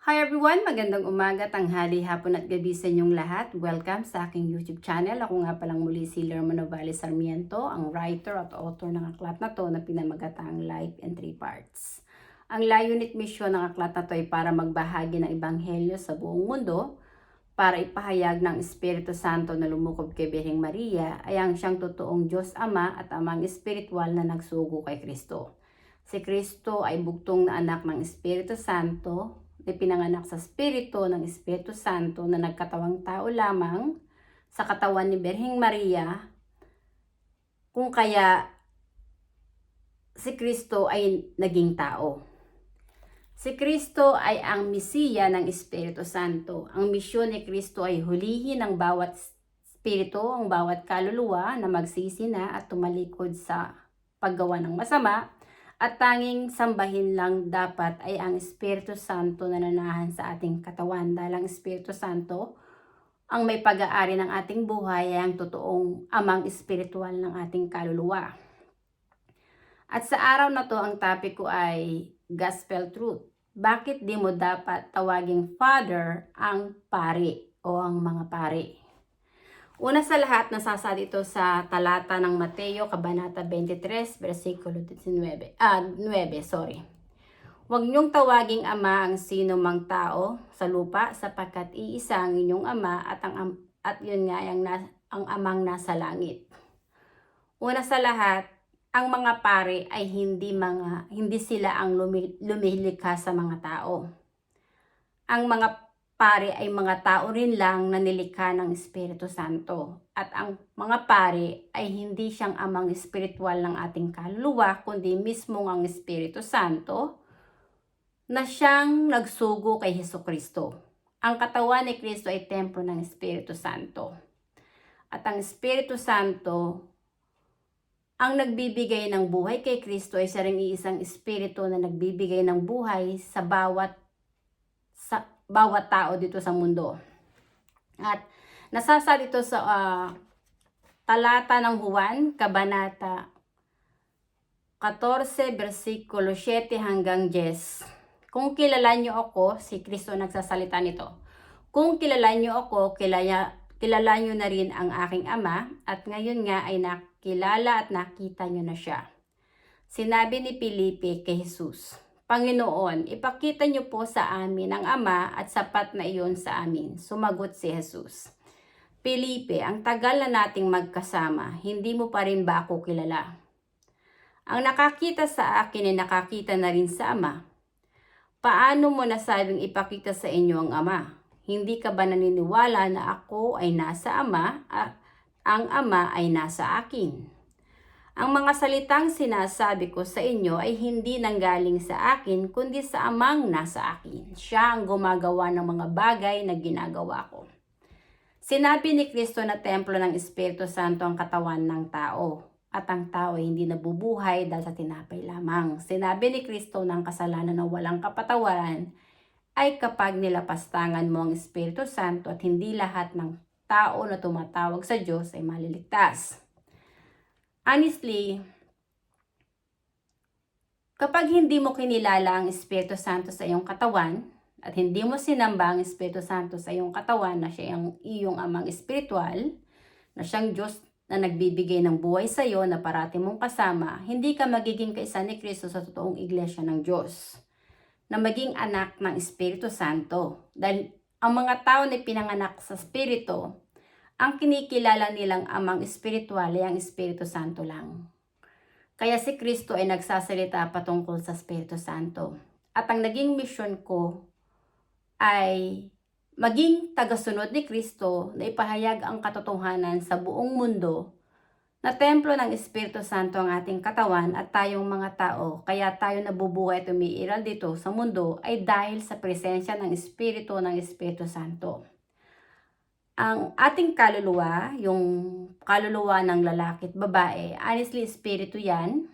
Hi everyone! Magandang umaga, tanghali, hapon at gabi sa inyong lahat. Welcome sa aking YouTube channel. Ako nga palang muli si Lerma Novales Sarmiento, ang writer at author ng aklat na to na pinamagatang Life in 3 Parts. Ang layunin at misyon ng aklat na to ay para magbahagi ng ebanghelyo sa buong mundo, para ipahayag ng Espiritu Santo na lumukob kay Birheng Maria ay ang siyang totoong Diyos Ama at Amang Espiritual na nagsugo kay Kristo. Si Kristo ay bugtong na anak ng Espiritu Santo, na pinanganak sa Espiritu ng Espiritu Santo na nagkatawang tao lamang sa katawan ni Birheng Maria, kung kaya si Kristo ay naging tao. Si Kristo ay ang Mesiya ng Espiritu Santo. Ang misyon ni Kristo ay hulihin ang bawat espiritu, ang bawat kaluluwa na magsisi na at tumalikod sa paggawa ng masama, at tanging sambahin lang dapat ay ang Espiritu Santo na nanahan sa ating katawan, dahil ang Espiritu Santo ang may pag-aari ng ating buhay ay ang totoong amang espiritual ng ating kaluluwa. At sa araw na to, ang topic ko ay Gospel Truth. Bakit di mo dapat tawaging Father ang pari o ang mga pari? Una sa lahat, nasasa dito sa talata ng Mateo, Kabanata 23, versikulo 9. Huwag niyong tawaging ama ang sino mang tao sa lupa, sapagkat iisa ang inyong ama at yun nga ang amang nasa langit. Una sa lahat, ang mga pari ay hindi sila ang lumilikha sa mga tao. Ang mga pari ay mga tao rin lang na nilikha ng Espiritu Santo. At ang mga pari ay hindi siyang amang espiritual ng ating kaluluwa, kundi mismo ang Espiritu Santo na siyang nagsugo kay Hesukristo. Ang katawan ni Kristo ay templo ng Espiritu Santo. At ang Espiritu Santo ang nagbibigay ng buhay kay Kristo ay siya ring iisang espiritu na nagbibigay ng buhay sa bawat tao dito sa mundo. At nasasa dito sa talata ng Juan, Kabanata 14, versikulo 7 hanggang 10. Kung kilala niyo ako, si Kristo nagsasalita nito. Kung kilala niyo ako, kilala niyo na rin ang aking Ama, at ngayon nga ay nakilala at nakita niyo na siya. Sinabi ni Felipe kay Jesus, Panginoon, ipakita niyo po sa amin ang Ama at sapat na iyon sa amin. Sumagot si Jesus, Felipe, ang tagal na nating magkasama, hindi mo pa rin ba ako kilala? Ang nakakita sa akin ay nakakita na rin sa Ama. Paano mo nasabing ipakita sa inyo ang Ama? Hindi ka ba naniniwala na ako ay nasa Ama at ang Ama ay nasa akin? Ang mga salitang sinasabi ko sa inyo ay hindi nanggaling sa akin, kundi sa Amang nasa akin. Siya ang gumagawa ng mga bagay na ginagawa ko. Sinabi ni Kristo na templo ng Espiritu Santo ang katawan ng tao, at ang tao ay hindi nabubuhay dahil sa tinapay lamang. Sinabi ni Kristo na ang kasalanan na walang kapatawaran ay kapag nilapastangan mo ang Espiritu Santo, at hindi lahat ng tao na tumatawag sa Diyos ay maliligtas. Honestly, kapag hindi mo kinilala ang Espiritu Santo sa iyong katawan at hindi mo sinamba ang Espiritu Santo sa iyong katawan na siya ang iyong amang espiritual, na siyang Diyos na nagbibigay ng buhay sa iyo na parati mong kasama, hindi ka magiging kaisa ni Kristo sa totoong iglesia ng Diyos, na maging anak ng Espiritu Santo. Dahil ang mga tao na pinanganak sa Espiritu, ang kinikilala nilang amang espiritual ay ang Espiritu Santo lang. Kaya si Kristo ay nagsasalita patungkol sa Espiritu Santo. At ang naging mission ko ay maging tagasunod ni Kristo na ipahayag ang katotohanan sa buong mundo na templo ng Espiritu Santo ang ating katawan at tayong mga tao. Kaya tayo nabubuhay at umiiral dito sa mundo ay dahil sa presensya ng Espiritu Santo. Ang ating kaluluwa, yung kaluluwa ng lalaki at babae, honestly, espiritu yan,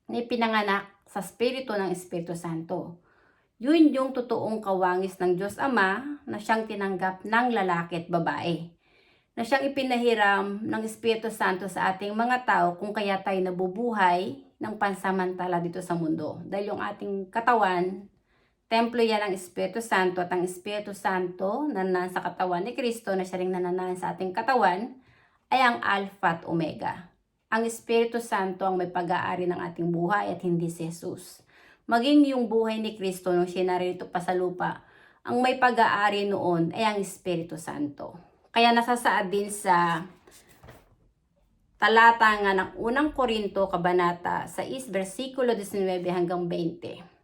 na pinanganak sa Espiritu ng Espiritu Santo. Yun yung totoong kawangis ng Diyos Ama na siyang tinanggap ng lalaki at babae, na siyang ipinahiram ng Espiritu Santo sa ating mga tao kung kaya tayo nabubuhay ng pansamantala dito sa mundo. Dahil yung ating katawan Templo yan ng Espiritu Santo at ang Espiritu Santo na nasa katawan ni Kristo na siya ring nananahan sa ating katawan ay ang Alpha at Omega. Ang Espiritu Santo ang may pag-aari ng ating buhay at hindi si Jesus. Maging yung buhay ni Kristo nung siya narito pa sa lupa, ang may pag-aari noon ay ang Espiritu Santo. Kaya nasasaad din sa talata nga ng unang Korinto, kabanata 6, versikulo 19 hanggang 20.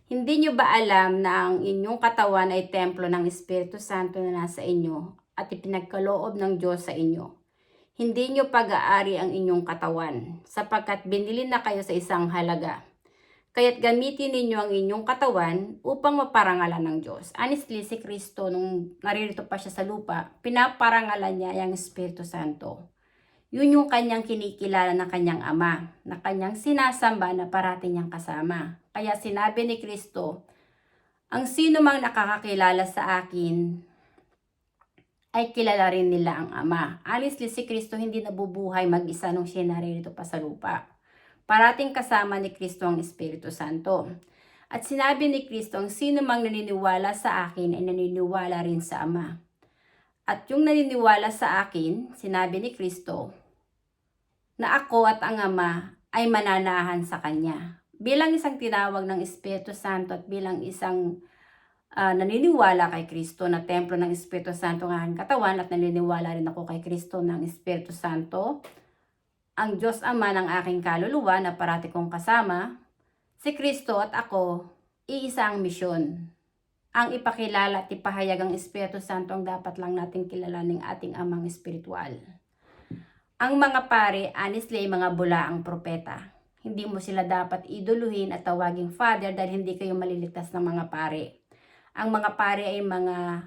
Hindi nyo ba alam na ang inyong katawan ay templo ng Espiritu Santo na nasa inyo at ipinagkaloob ng Diyos sa inyo? Hindi nyo pag-aari ang inyong katawan, sapagkat binili na kayo sa isang halaga. Kaya't gamitin ninyo ang inyong katawan upang maparangalan ng Diyos. Honestly, si Kristo, nung naririto pa siya sa lupa, pinaparangalan niya ang Espiritu Santo. Yun yung kanyang kinikilala ng kanyang ama, na kanyang sinasamba na parating niyang kasama. Kaya sinabi ni Kristo, ang sino mang nakakakilala sa akin, ay kilala rin nila ang ama. Honestly, si Kristo hindi nabubuhay mag-isa nung siya naririto pa sa lupa. Parating kasama ni Kristo ang Espiritu Santo. At sinabi ni Kristo, ang sino mang naniniwala sa akin ay naniniwala rin sa ama. At yung naniniwala sa akin, sinabi ni Kristo, na ako at ang Ama ay mananahan sa Kanya. Bilang isang tinawag ng Espiritu Santo at bilang isang naniniwala kay Kristo na templo ng Espiritu Santo ng aking katawan at naniniwala rin ako kay Kristo ng Espiritu Santo, ang Diyos Ama ng aking kaluluwa na parati kong kasama, si Kristo at ako, iisa ang misyon. Ang ipakilala at ipahayag ang Espiritu Santo ang dapat lang nating kilalaning ating amang espiritual. Ang mga pare, honestly, ay mga bulaang propeta. Hindi mo sila dapat iduluhin at tawaging father dahil hindi kayo maliligtas ng mga pare. Ang mga pare ay mga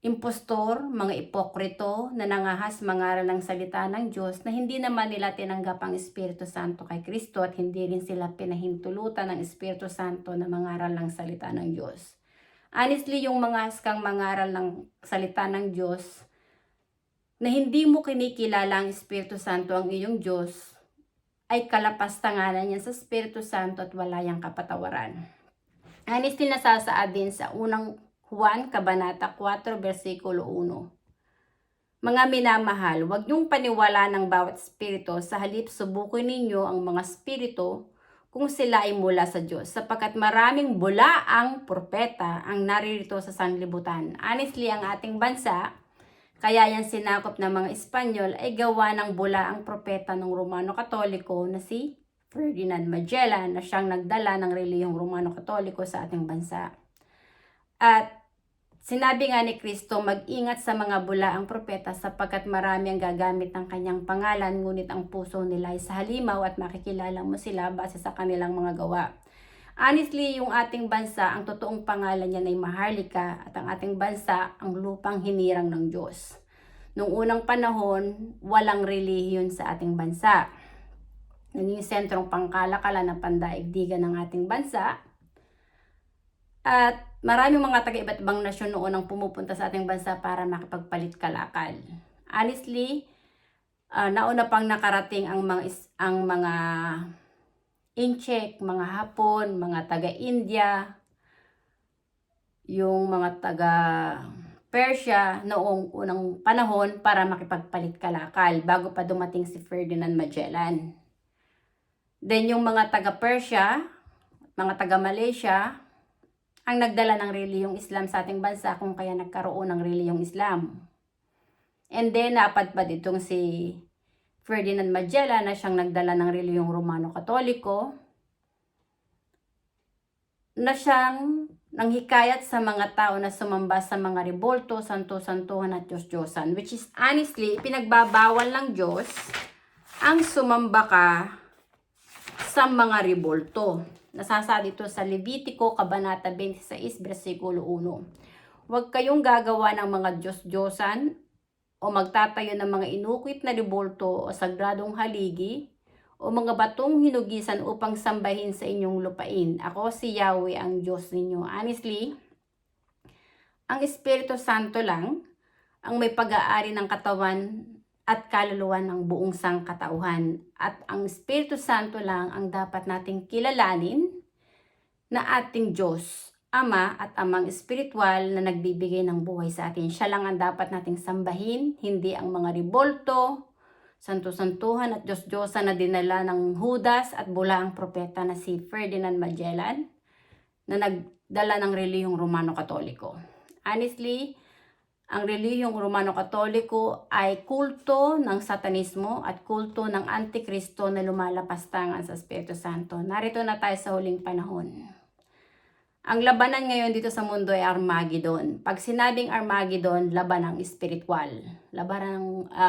impostor, mga ipokrito na nangahas mangaral ng salita ng Diyos na hindi naman nila tinanggap ang Espiritu Santo kay Kristo at hindi rin sila pinahintulutan ng Espiritu Santo na mangaral ng salita ng Diyos. Honestly, yung mga askang mangaral ng salita ng Diyos na hindi mo kinikilala ang Espiritu Santo ang iyong Diyos ay kalapastanganan yan sa Espiritu Santo at wala yang kapatawaran. Honestly, nasasaad din sa unang Juan, kabanata 4, versikulo 1. Mga minamahal, huwag niyong paniwala ng bawat espiritu, sa halip subukin ninyo ang mga espiritu kung sila ay mula sa Diyos, sapagkat maraming bulaang propeta ang naririto sa sanlibutan. Honestly, ang ating bansa, kaya yan sinakop ng mga Espanyol, ay gawa ng bulaang propeta ng Romano Katoliko na si Ferdinand Magellan, na siyang nagdala ng relihiyong Romano Katoliko sa ating bansa. At sinabi nga ni Kristo, mag-ingat sa mga bulaang propeta sapagkat marami ang gagamit ng kanyang pangalan, ngunit ang puso nila ay sa halimaw at makikilala mo sila base sa kanilang mga gawa. Honestly, yung ating bansa, ang totoong pangalan niya ay Maharlika at ang ating bansa, ang lupang hinirang ng Diyos. Noong unang panahon, walang relihiyon sa ating bansa. Naging sentrong pangkalakalan ng pandaigdigan ng ating bansa. At maraming mga taga-iba't ibang nasyon noon ang pumupunta sa ating bansa para makipagpalit kalakal. Honestly, nauna pang nakarating ang mga Incheck, mga Hapon, mga taga-India, yung mga taga-Persia noong unang panahon para makipagpalit kalakal bago pa dumating si Ferdinand Magellan. Then yung mga taga-Persia, mga taga-Malaysia, ang nagdala ng relihiyong Islam sa ating bansa kung kaya nagkaroon ng relihiyong Islam. And then napadpad itong si Ferdinand Magellan na siyang nagdala ng relihiyong Romano Katoliko na siyang nanghikayat sa mga tao na sumamba sa mga rebolto, santo-santuhan at Diyos-Diyosan, which is honestly, pinagbabawal ng Diyos ang sumamba ka sa mga rebolto. Nasasabi ito sa Levitico, kabanata 26, versikulo 1. Huwag kayong gagawa ng mga Diyos-Diyosan o magtatayo ng mga inukwit na rebolto o sagradong haligi o mga batong hinugisan upang sambahin sa inyong lupain. Ako si Yahweh ang Diyos ninyo. Honestly, ang Espiritu Santo lang ang may pag-aari ng katawan at kaluluwa ng buong sangkatauhan. At ang Espiritu Santo lang ang dapat nating kilalanin na ating Diyos, Ama at Amang Espiritual na nagbibigay ng buhay sa atin. Siya lang ang dapat nating sambahin, hindi ang mga ribolto, santo-santuhan at Diyos-Diyosan na dinala ng Judas at bulaang propeta na si Ferdinand Magellan na nagdala ng relihiyong Romano-Katoliko. Honestly, ang relihiyong Romano-Katoliko ay kulto ng Satanismo at kulto ng Antikristo na lumalapastangan sa Espiritu Santo. Narito na tayo sa huling panahon. Ang labanan ngayon dito sa mundo ay Armageddon. Pag sinabing Armageddon, laban ng espiritual. Laban ng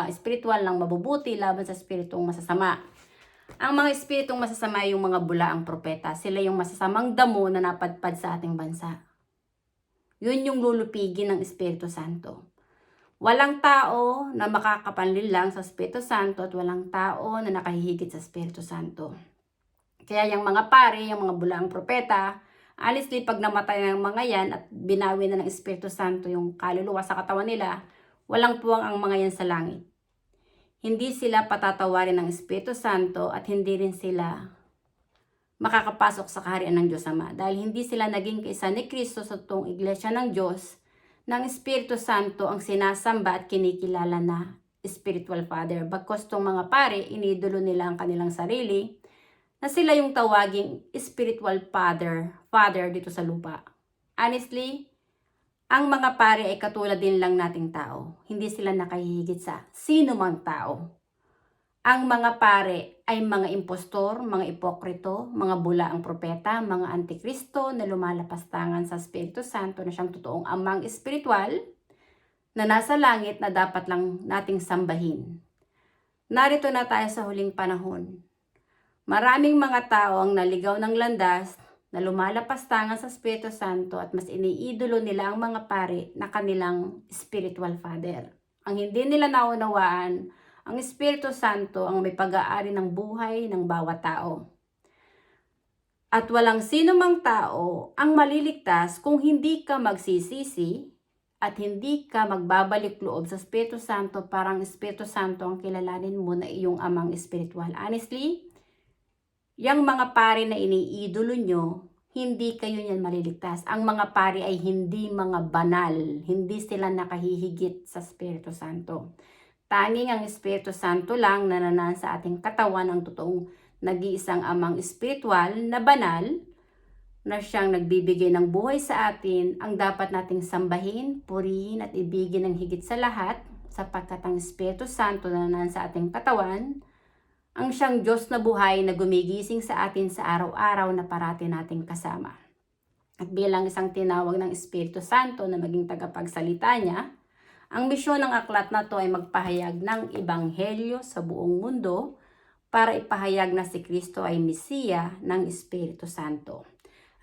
espiritual ng mabubuti laban sa espiritong masasama. Ang mga espiritong masasama ay yung mga bulaang propeta. Sila yung masasamang damo na napadpad sa ating bansa. Yun yung lulupigin ng Espiritu Santo. Walang tao na makakapanlil lang sa Espiritu Santo at walang tao na nakahihigit sa Espiritu Santo. Kaya yung mga pare, yung mga bulaang propeta, honestly, pag namatay ng mga yan at binawi na ng Espiritu Santo yung kaluluwa sa katawan nila, walang puwang ang mga yan sa langit. Hindi sila patatawarin ng Espiritu Santo at hindi rin sila makakapasok sa kaharian ng Diyos Ama. Dahil hindi sila naging kaisa ni Kristo sa toong iglesia ng Diyos, ng Espiritu Santo ang sinasamba at kinikilala na Spiritual Father. Bagkos tong mga pare, inidolo nila ang kanilang sarili, na sila yung tawaging Spiritual Father dito sa lupa. Honestly, ang mga pare ay katulad din lang nating tao. Hindi sila nakahihigit sa sino mang tao. Ang mga pare ay mga impostor, mga ipokrito, mga bulaang propeta, mga antikristo na lumalapastangan sa Espiritu Santo na siyang totoong amang espiritual na nasa langit na dapat lang nating sambahin. Narito na tayo sa huling panahon. Maraming mga tao ang naligaw ng landas na lumalapastangan sa Espiritu Santo at mas iniidolo nila ang mga pare na kanilang spiritual father. Ang hindi nila naunawaan, ang Espiritu Santo ang may pag-aari ng buhay ng bawat tao. At walang sino mang tao ang maliligtas kung hindi ka magsisisi at hindi ka magbabalik loob sa Espiritu Santo, parang Espiritu Santo ang kilalanin mo na iyong amang espiritual. Honestly, yung mga pare na iniidolo nyo, hindi kayo niyan maliligtas. Ang mga pare ay hindi mga banal. Hindi sila nakahihigit sa Espiritu Santo. Tanging ang Espiritu Santo lang na nananahan sa ating katawan ang totoong nag-iisang amang espiritual na banal na siyang nagbibigay ng buhay sa atin ang dapat nating sambahin, purihin at ibigin ng higit sa lahat sapagkat ang Espiritu Santo na nananahan sa ating katawan ang siyang Diyos na buhay na gumigising sa atin sa araw-araw na parati nating kasama. At bilang isang tinawag ng Espiritu Santo na maging tagapagsalita niya, ang misyon ng aklat na to ay magpahayag ng ebanghelyo sa buong mundo para ipahayag na si Kristo ay Mesiya ng Espiritu Santo.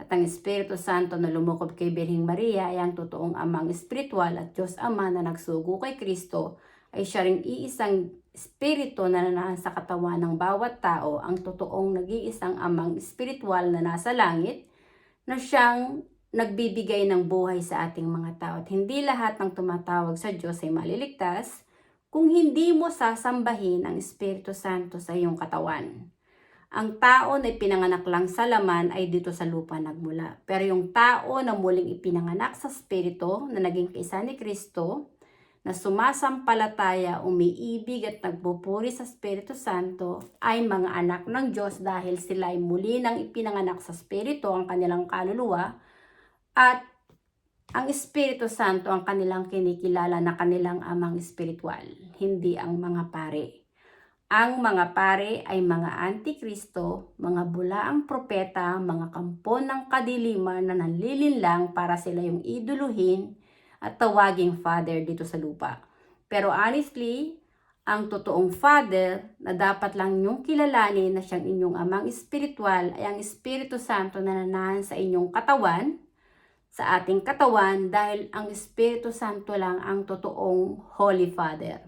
At ang Espiritu Santo na lumukob kay Birheng Maria ay ang totoong amang espiritual at Diyos Ama na nagsugo kay Kristo ay siya ring iisang Espiritu na nananahan sa katawan ng bawat tao, ang totoong nag-iisang amang espiritual na nasa langit na siyang nagbibigay ng buhay sa ating mga tao. At hindi lahat ng tumatawag sa Diyos ay maliligtas kung hindi mo sasambahin ang Espiritu Santo sa iyong katawan. Ang tao na ipinanganak lang sa laman ay dito sa lupa nagmula. Pero yung tao na muling ipinanganak sa Espiritu na naging kaisa ni Kristo, na sumasampalataya, umiibig at nagpupuri sa Espiritu Santo ay mga anak ng Diyos dahil sila ay muli nang ipinanganak sa Espiritu ang kanilang kaluluwa at ang Espiritu Santo ang kanilang kinikilala na kanilang amang espiritual, hindi ang mga pare. Ang mga pare ay mga antikristo, mga bulaang propeta, mga kampo ng kadiliman na nanlilinlang para sila yung iduluhin at tawaging Father dito sa lupa. Pero honestly, ang totoong Father na dapat lang niyong kilalanin na siyang inyong amang espiritual ay ang Espiritu Santo na nananahan sa inyong katawan, sa ating katawan, dahil ang Espiritu Santo lang ang totoong Holy Father.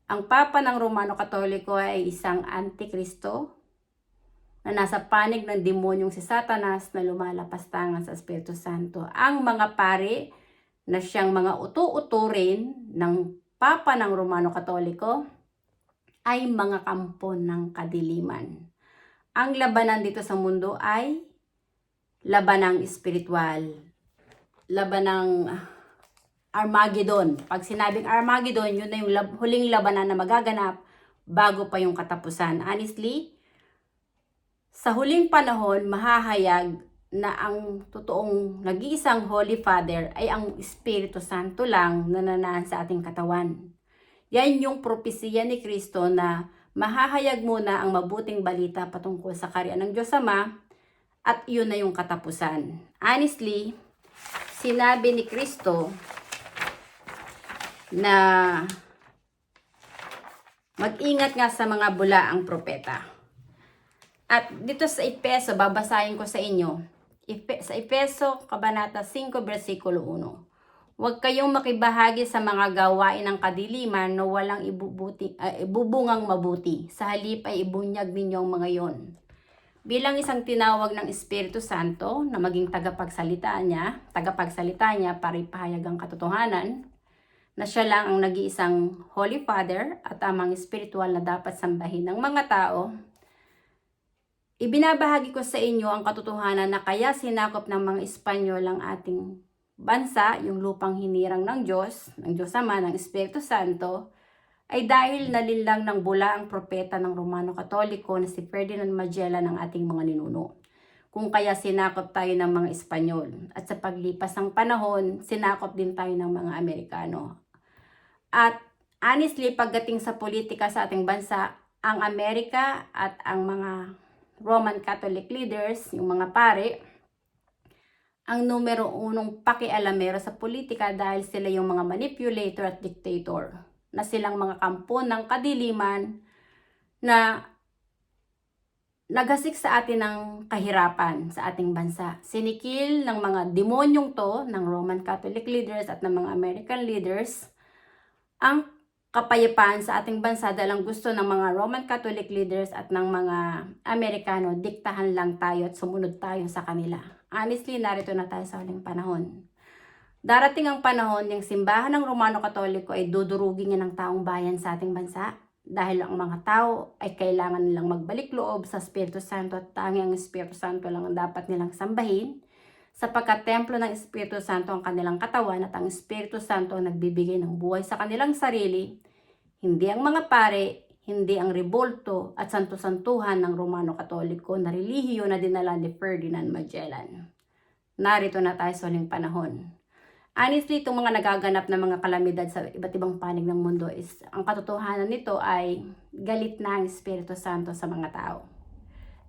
Ang Papa ng Romano Katoliko ay isang antikristo na nasa panig ng demonyong si Satanas na lumalapastangan sa Espiritu Santo. Ang mga pare na siyang mga utu-uturin ng Papa ng Romano Katoliko ay mga kampo ng kadiliman. Ang labanan dito sa mundo ay labanang espiritual, labanang Armageddon. Pag sinabing Armageddon, yun na yung huling labanan na magaganap bago pa yung katapusan. Honestly, sa huling panahon, mahahayag na ang totoong nag-iisang Holy Father ay ang Espiritu Santo lang na nananahan sa ating katawan. Yan yung propesiya ni Kristo na mahahayag muna ang mabuting balita patungkol sa kaharian ng Diyos Ama at yun na yung katapusan. Honestly, sinabi ni Kristo na mag-ingat nga sa mga bulaang propeta. At dito sa Efeso, babasahin ko sa inyo, sa Efeso, Kabanata 5, versikulo 1. Huwag kayong makibahagi sa mga gawain ng kadiliman na walang ibubungang mabuti. Sa halip ay ibunyag ninyo ang mga yon. Bilang isang tinawag ng Espiritu Santo na maging tagapagsalita niya para ipahayag ang katotohanan, na siya lang ang nag-iisang Holy Father at amang espiritual na dapat sambahin ng mga tao, ibinabahagi ko sa inyo ang katotohanan na kaya sinakop ng mga Espanyol ang ating bansa, yung lupang hinirang ng Diyos Ama, ng Espiritu Santo, ay dahil nalinlang ng bula ang propeta ng Romano Katoliko na si Ferdinand Magellan ng ating mga ninuno. Kung kaya sinakop tayo ng mga Espanyol. At sa paglipas ng panahon, sinakop din tayo ng mga Amerikano. At honestly, pagdating sa politika sa ating bansa, ang Amerika at ang mga Roman Catholic leaders, yung mga pare, ang numero unong pakialamero sa politika dahil sila yung mga manipulator at dictator, na silang mga kampo ng kadiliman na naghasik sa atin ng kahirapan sa ating bansa. Sinikil ng mga demonyong to, ng Roman Catholic leaders at ng mga American leaders, ang kapayapaan sa ating bansa dahil ang gusto ng mga Roman Catholic leaders at ng mga Amerikano, diktahan lang tayo at sumunod tayo sa kanila. Honestly, narito na tayo sa huling panahon. Darating ang panahon, yung simbahan ng Romano Katoliko ay dudurugin niya ng taong bayan sa ating bansa dahil ang mga tao ay kailangan nilang magbalik loob sa Espiritu Santo at tanging ang Espiritu Santo lang ang dapat nilang sambahin, sapagkat templo ng Espiritu Santo ang kanilang katawan at ang Espiritu Santo ang nagbibigay ng buhay sa kanilang sarili, hindi ang mga pare, hindi ang rebolto at santo-santuhan ng Romano Katoliko na relihiyo na dinala ni Ferdinand Magellan. Narito na tayo sa huling panahon. Honestly, itong mga nagaganap na mga kalamidad sa iba't ibang panig ng mundo is, ang katotohanan nito ay galit na ang Espiritu Santo sa mga tao.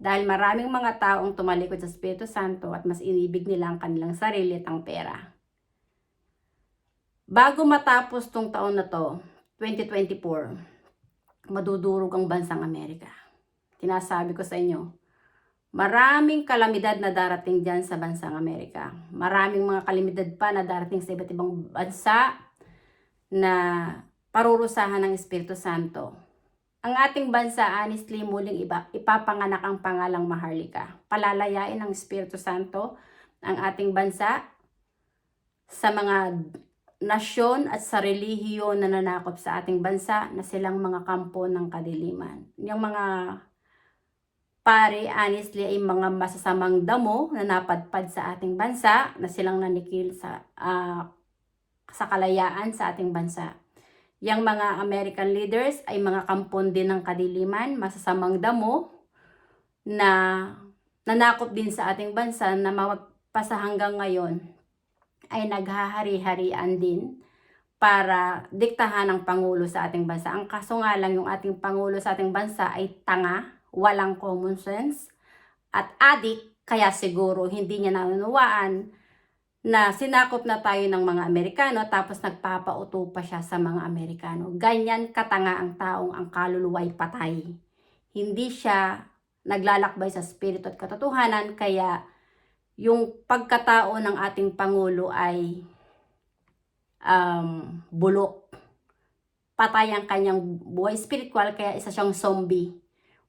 Dahil maraming mga taong tumalikod sa Espiritu Santo at mas inibig nila ang kanilang sarili at ang pera. Bago matapos tong taon na to, 2024, madudurog ang bansang Amerika. Tinasabi ko sa inyo, maraming kalamidad na darating dyan sa bansang Amerika. Maraming mga kalamidad pa na darating sa iba't ibang bansa na parurusahan ng Espiritu Santo. Ang ating bansa, honestly, muling ipapanganak ang pangalang Maharlika. Palalayain ng Espiritu Santo ang ating bansa sa mga nasyon at sa relihiyo na nanakop sa ating bansa na silang mga kampo ng kadiliman. Yung mga pare, honestly, ay mga masasamang damo na napadpad sa ating bansa na silang nanikil sa kalayaan sa ating bansa. Yang mga American leaders ay mga kampon din ng kadiliman, masasamang damo na nanakop din sa ating bansa na mapasa hanggang ngayon ay naghahari-harian din para diktahan ang Pangulo sa ating bansa. Ang kaso nga lang, yung ating Pangulo sa ating bansa ay tanga, walang common sense at adik, kaya siguro hindi niya naunawaan na sinakop na tayo ng mga Amerikano tapos nagpapauto pa siya sa mga Amerikano. Ganyan katanga ang taong ang kaluluwa'y patay. Hindi siya naglalakbay sa spirito at katotohanan, kaya yung pagkatao ng ating Pangulo ay bulok. Patay ang kanyang buhay spiritual, kaya isa siyang zombie.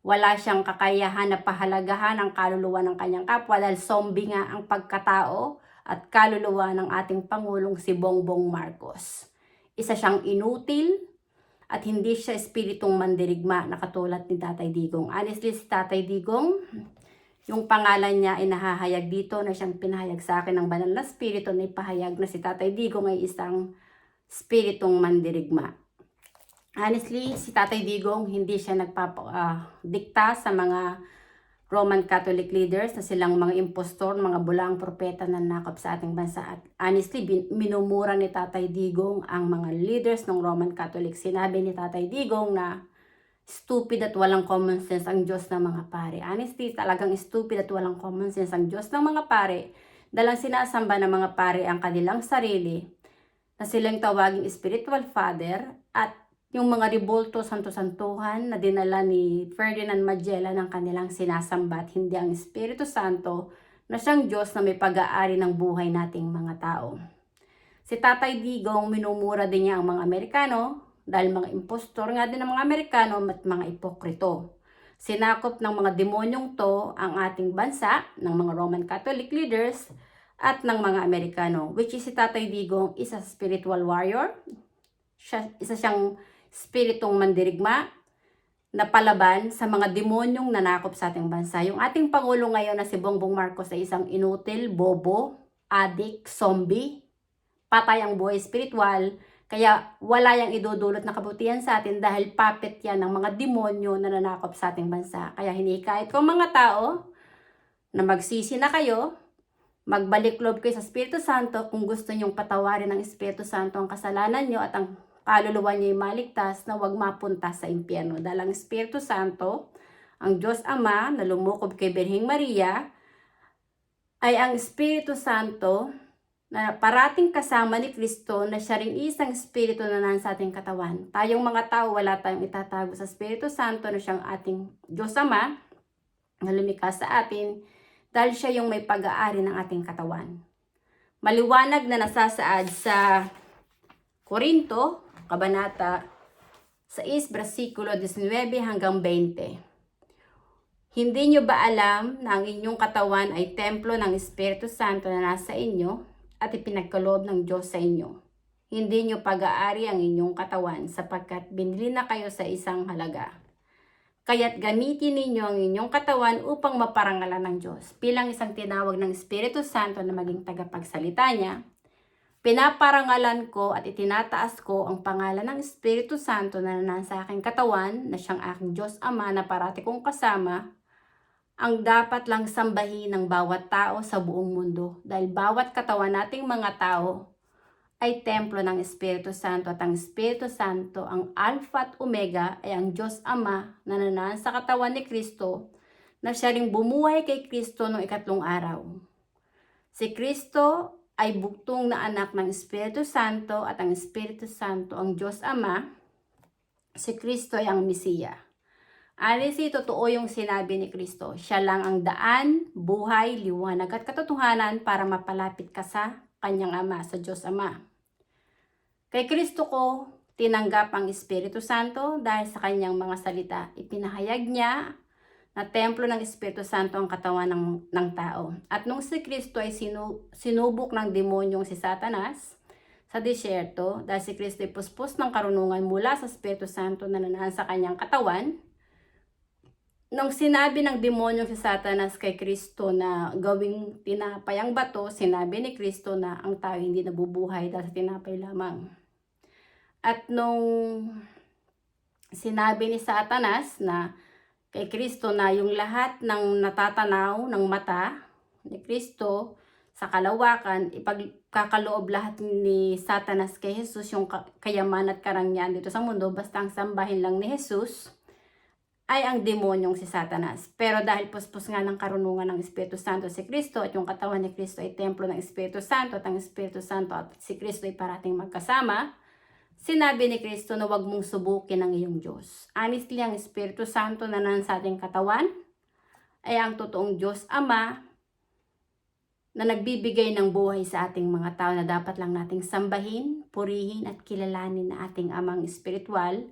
Wala siyang kakayahan na pahalagahan ang kaluluwa ng kanyang kapwa dahil zombie nga ang pagkatao at kaluluwa ng ating Pangulong si Bongbong Marcos. Isa siyang inutil at hindi siya espiritong mandirigma na katulad ni Tatay Digong. Honestly, si Tatay Digong, Yung pangalan niya ay nahahayag dito na siyang pinahayag sa akin ng banal na spirito na ipahayag na si Tatay Digong ay isang spiritong mandirigma. Honestly, si Tatay Digong hindi siya nagpapadikta sa mga Roman Catholic leaders na silang mga impostor, mga bulaang propeta na nakap sa ating bansa. At honestly, minumura ni Tatay Digong ang mga leaders ng Roman Catholic. Sinabi ni Tatay Digong na stupid at walang common sense ang Diyos ng mga pare. Honestly, talagang stupid at walang common sense ang Diyos ng mga pare. Dalang sinasamba ng mga pare ang kanilang sarili na silang tawaging spiritual father at yung mga rebolto santo-santuhan na dinala ni Ferdinand Magellan ng kanilang sinasamba at hindi ang Espiritu Santo na siyang Diyos na may pag-aari ng buhay nating mga tao. Si Tatay Digong minumura din niya ang mga Amerikano dahil mga impostor nga din ng mga Amerikano at mga ipokrito. Sinakop ng mga demonyong to ang ating bansa, ng mga Roman Catholic leaders at ng mga Amerikano, which is si Tatay Digong is a spiritual warrior. Isa siyang spiritong mandirigma na palaban sa mga demonyong nanakop sa ating bansa. Yung ating Pangulo ngayon na si Bongbong Marcos ay isang inutil, bobo, adik, zombie, patay ang buhay spiritual, kaya wala yang idudulot na kabutihan sa atin dahil puppet yan ng mga demonyo na nanakop sa ating bansa. Kaya hinikayat ko mga tao na magsisi na kayo, magbalik loob kayo sa Espiritu Santo kung gusto nyong patawarin ng Espiritu Santo ang kasalanan nyo at ang kaluluwa niya ay maligtas na huwag mapunta sa impyerno. Dahil ang Espiritu Santo, ang Diyos Ama na lumukob kay Birheng Maria, ay ang Espiritu Santo na parating kasama ni Kristo na siya rin isang Espiritu na nasa ating katawan. Tayong mga tao, wala tayong itatago sa Espiritu Santo na siyang ating Diyos Ama na lumikha sa atin dahil siya yung may pag-aari ng ating katawan. Maliwanag na nasasaad sa Korinto, Kabanata 6, versikulo 19 hanggang 20. Hindi nyo ba alam na ang inyong katawan ay templo ng Espiritu Santo na nasa inyo at ipinagkaloob ng Diyos sa inyo? Hindi nyo pag-aari ang inyong katawan sapagkat binili na kayo sa isang halaga. Kaya't gamitin ninyo ang inyong katawan upang maparangalan ng Diyos. Bilang isang tinawag ng Espiritu Santo na maging tagapagsalita niya, pinaparangalan ko at itinataas ko ang pangalan ng Espiritu Santo na nasa aking katawan na siyang aking Diyos Ama na parati kong kasama, ang dapat lang sambahin ng bawat tao sa buong mundo. Dahil bawat katawan nating mga tao ay templo ng Espiritu Santo at ang Espiritu Santo, ang Alpha at Omega, ay ang Diyos Ama na nanasa sa katawan ni Kristo na siya ring bumuhay kay Kristo noong 3 araw. Si Kristo ay buktong na anak ng Espiritu Santo at ang Espiritu Santo ang Diyos Ama. Si Kristo ay ang Mesiya. Honestly, totoo yung sinabi ni Kristo. Siya lang ang daan, buhay, liwanag at katotohanan para mapalapit ka sa kanyang Ama, sa Diyos Ama. Kay Kristo ko tinanggap ang Espiritu Santo dahil sa kanyang mga salita. Ipinahayag niya na templo ng Espiritu Santo ang katawan ng tao. At nung si Kristo ay sinubok ng demonyong si Satanas sa disyerto, dahil si Kristo ay puspos ng karunungan mula sa Espiritu Santo na nanaan sa kanyang katawan, nung sinabi ng demonyong si Satanas kay Kristo na gawing tinapay ang bato, sinabi ni Kristo na ang tao hindi nabubuhay dahil sa tinapay lamang. At nung sinabi ni Satanas na kay Kristo na yung lahat ng natatanaw ng mata ni Kristo sa kalawakan, ipagkakaloob lahat ni Satanas kay Jesus, yung kayaman at karangyaan dito sa mundo, basta ang sambahin lang ni Jesus ay ang demonyong si Satanas. Pero dahil puspos nga ng karunungan ng Espiritu Santo si Kristo at yung katawan ni Kristo ay templo ng Espiritu Santo at ang Espiritu Santo at si Kristo ay parating magkasama, sinabi ni Kristo na huwag mong subukin ang iyong Diyos. Honestly, ang Espiritu Santo na nasa ating katawan ay ang totoong Diyos Ama na nagbibigay ng buhay sa ating mga tao na dapat lang nating sambahin, purihin at kilalanin na ating Amang Espiritual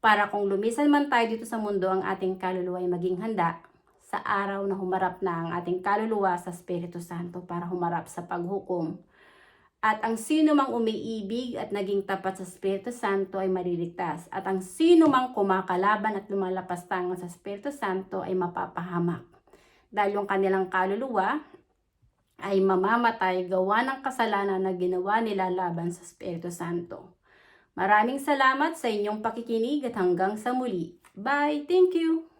para kung lumisan man tayo dito sa mundo, ang ating kaluluwa ay maging handa sa araw na humarap na ang ating kaluluwa sa Espiritu Santo para humarap sa paghukom. At ang sino mang umiibig at naging tapat sa Espiritu Santo ay maliligtas. At ang sino mang kumakalaban at lumalapas tango sa Espiritu Santo ay mapapahamak. dahil yung kanilang kaluluwa ay mamamatay gawa ng kasalanan na ginawa nila laban sa Espiritu Santo. Maraming salamat sa inyong pakikinig at hanggang sa muli. Bye! Thank you!